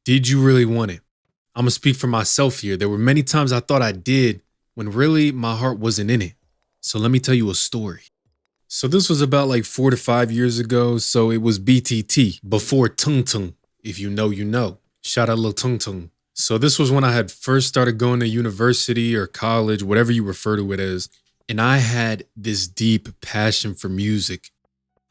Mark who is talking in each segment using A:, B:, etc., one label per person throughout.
A: Did you really want it? I'm gonna speak for myself here. There were many times I thought I did when really my heart wasn't in it. So let me tell you a story. So this was about like 4 to 5 years ago. So it was BTT before Tung Tung. If you know, you know. Shout out Lil Tung Tung. So this was when I had first started going to university or college, whatever you refer to it as. And I had this deep passion for music.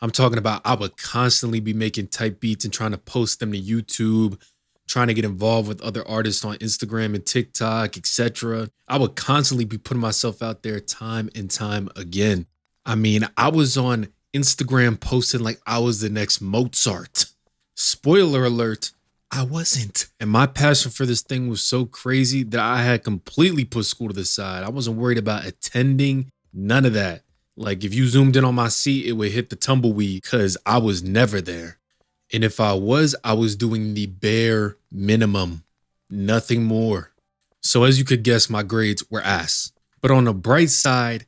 A: I'm talking about I would constantly be making type beats and trying to post them to YouTube, trying to get involved with other artists on Instagram and TikTok, etc. I would constantly be putting myself out there time and time again. I mean, I was on Instagram posting like I was the next Mozart. Spoiler alert, I wasn't. And my passion for this thing was so crazy that I had completely put school to the side. I wasn't worried about attending, none of that. Like if you zoomed in on my seat, it would hit the tumbleweed because I was never there. And if I was doing the bare minimum, nothing more. So as you could guess, my grades were ass. But on the bright side,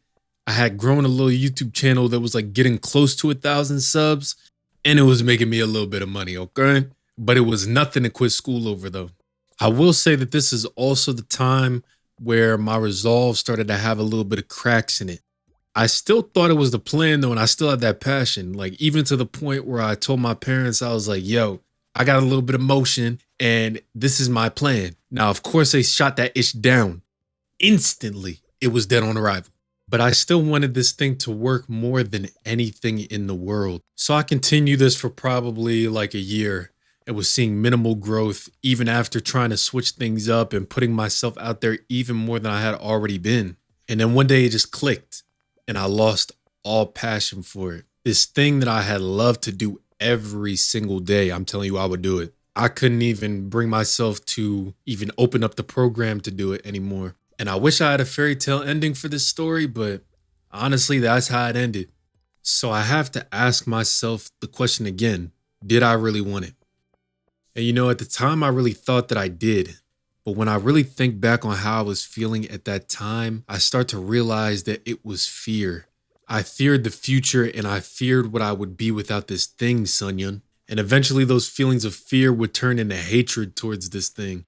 A: I had grown a little YouTube channel that was like getting close to 1,000 subs, and it was making me a little bit of money, okay? But it was nothing to quit school over though. I will say that this is also the time where my resolve started to have a little bit of cracks in it. I still thought it was the plan though, and I still had that passion. Like even to the point where I told my parents, I was like, yo, I got a little bit of motion and this is my plan. Now, of course, they shot that ish down. Instantly, it was dead on arrival. But I still wanted this thing to work more than anything in the world. So I continued this for probably like a year and was seeing minimal growth even after trying to switch things up and putting myself out there even more than I had already been. And then one day it just clicked. And I lost all passion for it. This thing that I had loved to do every single day, I'm telling you, I would do it. I couldn't even bring myself to even open up the program to do it anymore. And I wish I had a fairy tale ending for this story, but honestly, that's how it ended. So I have to ask myself the question again, did I really want it? And you know, at the time, I really thought that I did. But when I really think back on how I was feeling at that time, I start to realize that it was fear. I feared the future and I feared what I would be without this thing, Sunyan. And eventually those feelings of fear would turn into hatred towards this thing.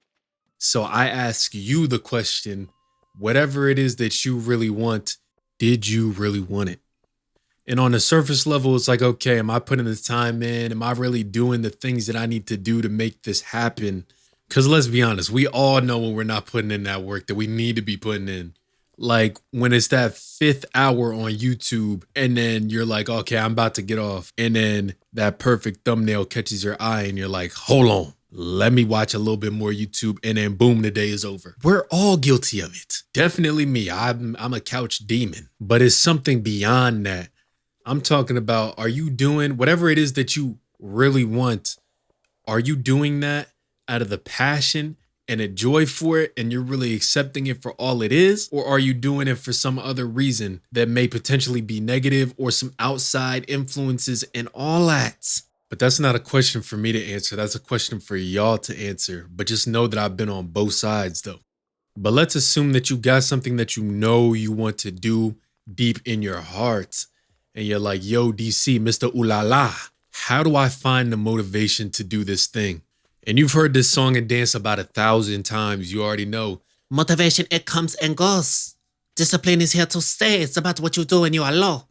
A: So I ask you the question, whatever it is that you really want, did you really want it? And on the surface level, it's like, okay, am I putting the time in? Am I really doing the things that I need to do to make this happen? Because let's be honest, we all know when we're not putting in that work that we need to be putting in. Like when it's that 5th hour on YouTube and then you're like, okay, I'm about to get off. And then that perfect thumbnail catches your eye and you're like, hold on, let me watch a little bit more YouTube. And then boom, the day is over. We're all guilty of it. Definitely me. I'm a couch demon. But it's something beyond that. I'm talking about, are you doing whatever it is that you really want? Are you doing that out of the passion and a joy for it and you're really accepting it for all it is? Or are you doing it for some other reason that may potentially be negative or some outside influences and all that? But that's not a question for me to answer. That's a question for y'all to answer. But just know that I've been on both sides though. But let's assume that you got something that you know you want to do deep in your heart. And you're like, yo, DC, Mr. Ooh La La, how do I find the motivation to do this thing? And you've heard this song and dance about 1,000 times. You already know.
B: Motivation, it comes and goes. Discipline is here to stay. It's about what you do when you are low.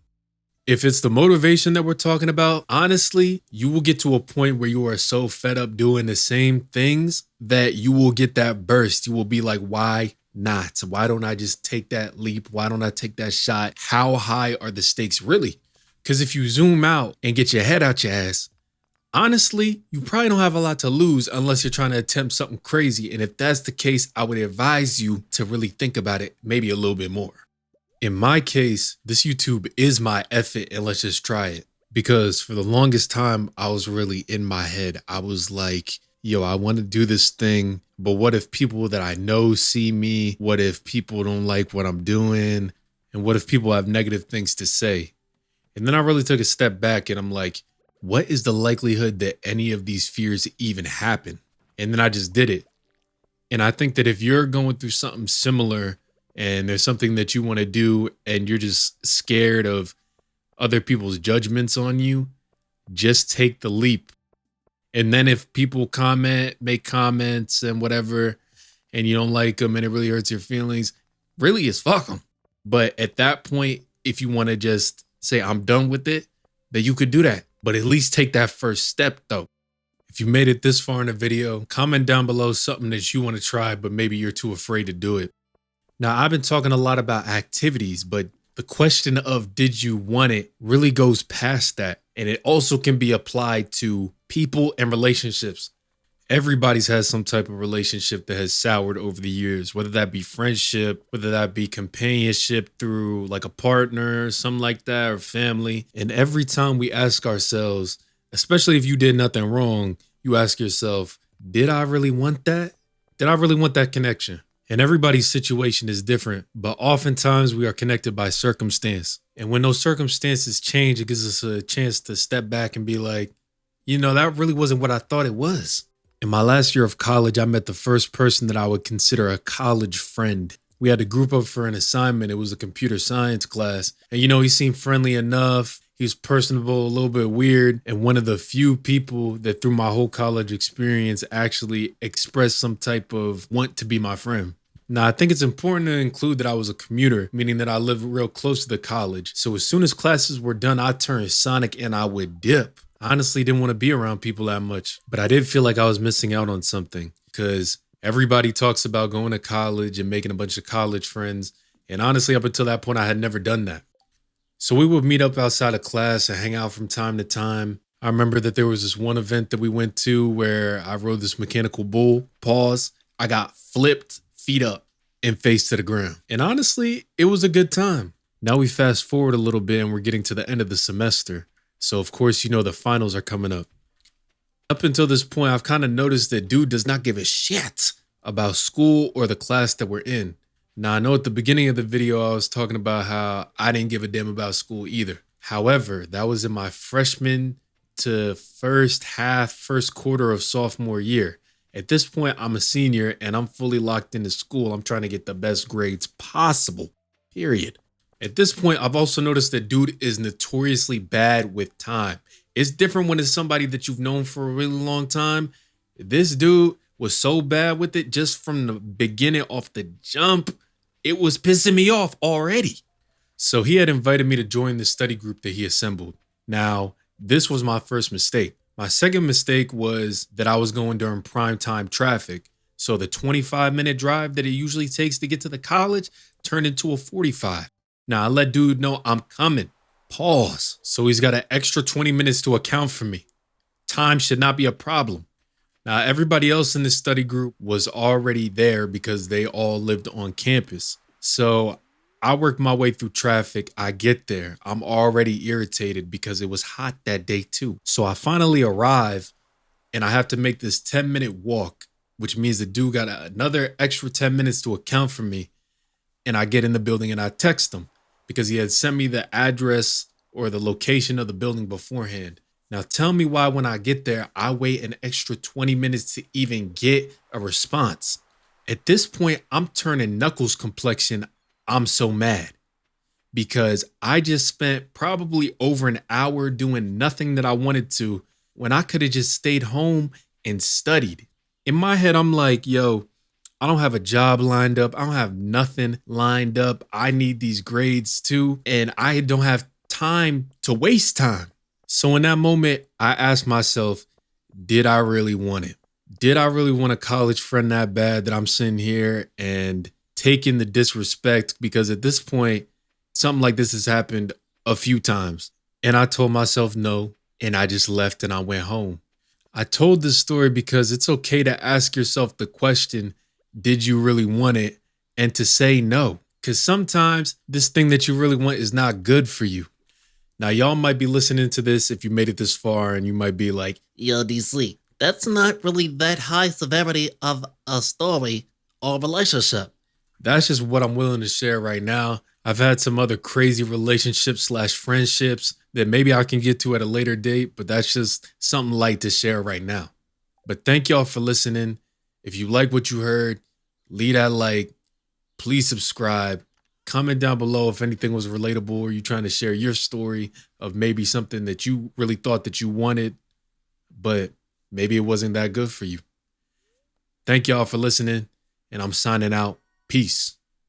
A: If it's the motivation that we're talking about, honestly, you will get to a point where you are so fed up doing the same things that you will get that burst. You will be like, why not? Why don't I just take that leap? Why don't I take that shot? How high are the stakes really? Because if you zoom out and get your head out your ass, honestly, you probably don't have a lot to lose unless you're trying to attempt something crazy. And if that's the case, I would advise you to really think about it maybe a little bit more. In my case, this YouTube is my effort and let's just try it. Because for the longest time, I was really in my head. I was like, yo, I want to do this thing, but what if people that I know see me? What if people don't like what I'm doing? And what if people have negative things to say? And then I really took a step back and I'm like, what is the likelihood that any of these fears even happen? And then I just did it. And I think that if you're going through something similar and there's something that you want to do and you're just scared of other people's judgments on you, just take the leap. And then if people make comments and whatever, and you don't like them and it really hurts your feelings, really is fuck them. But at that point, if you want to just say, I'm done with it, then you could do that. But at least take that first step though. If you made it this far in the video, comment down below something that you want to try, but maybe you're too afraid to do it. Now, I've been talking a lot about activities, but the question of did you want it really goes past that. And it also can be applied to people and relationships. Everybody's had some type of relationship that has soured over the years, whether that be friendship, whether that be companionship through like a partner, something like that, or family. And every time we ask ourselves, especially if you did nothing wrong, you ask yourself, did I really want that? Did I really want that connection? And everybody's situation is different, but oftentimes we are connected by circumstance. And when those circumstances change, it gives us a chance to step back and be like, that really wasn't what I thought it was. In my last year of college, I met the first person that I would consider a college friend. We had to group up for an assignment. It was a computer science class. And he seemed friendly enough. He was personable, a little bit weird. And one of the few people that through my whole college experience actually expressed some type of want to be my friend. Now, I think it's important to include that I was a commuter, meaning that I lived real close to the college. So as soon as classes were done, I turned Sonic and I would dip. I honestly didn't want to be around people that much, but I did feel like I was missing out on something because everybody talks about going to college and making a bunch of college friends. And honestly, up until that point, I had never done that. So we would meet up outside of class and hang out from time to time. I remember that there was this one event that we went to where I rode this mechanical bull. Pause. I got flipped, feet up and face to the ground. And honestly, it was a good time. Now we fast forward a little bit and we're getting to the end of the semester. So of course, the finals are coming up. Up until this point, I've kind of noticed that dude does not give a shit about school or the class that we're in. Now, I know at the beginning of the video, I was talking about how I didn't give a damn about school either. However, that was in my freshman to first quarter of sophomore year. At this point, I'm a senior and I'm fully locked into school. I'm trying to get the best grades possible, period. At this point, I've also noticed that dude is notoriously bad with time. It's different when it's somebody that you've known for a really long time. This dude was so bad with it just from the beginning off the jump. It was pissing me off already. So he had invited me to join the study group that he assembled. Now, this was my first mistake. My second mistake was that I was going during prime time traffic. So the 25-minute drive that it usually takes to get to the college turned into a 45. Now, I let dude know I'm coming. Pause. So he's got an extra 20 minutes to account for me. Time should not be a problem. Now, everybody else in this study group was already there because they all lived on campus. So I worked my way through traffic. I get there. I'm already irritated because it was hot that day too. So I finally arrive and I have to make this 10-minute walk, which means the dude got another extra 10 minutes to account for me. And I get in the building and I text him because he had sent me the address or the location of the building beforehand. Now tell me why when I get there, I wait an extra 20 minutes to even get a response. At this point, I'm turning Knuckles complexion. I'm so mad because I just spent probably over an hour doing nothing that I wanted to when I could have just stayed home and studied. In my head, I'm like, yo, I don't have a job lined up. I don't have nothing lined up. I need these grades too. And I don't have time to waste time. So in that moment, I asked myself, did I really want it? Did I really want a college friend that bad that I'm sitting here and taking the disrespect? Because at this point, something like this has happened a few times. And I told myself no, and I just left and I went home. I told this story because it's okay to ask yourself the question, did you really want it? And to say no, because sometimes this thing that you really want is not good for you. Now, y'all might be listening to this if you made it this far and you might be like,
B: Yo, DC, that's not really that high severity of a story or relationship.
A: That's just what I'm willing to share right now. I've had some other crazy relationships / friendships that maybe I can get to at a later date, but that's just something light to share right now. But thank y'all for listening. If you like what you heard, leave that like, please subscribe. Comment down below if anything was relatable or you're trying to share your story of maybe something that you really thought that you wanted, but maybe it wasn't that good for you. Thank y'all for listening, and I'm signing out. Peace.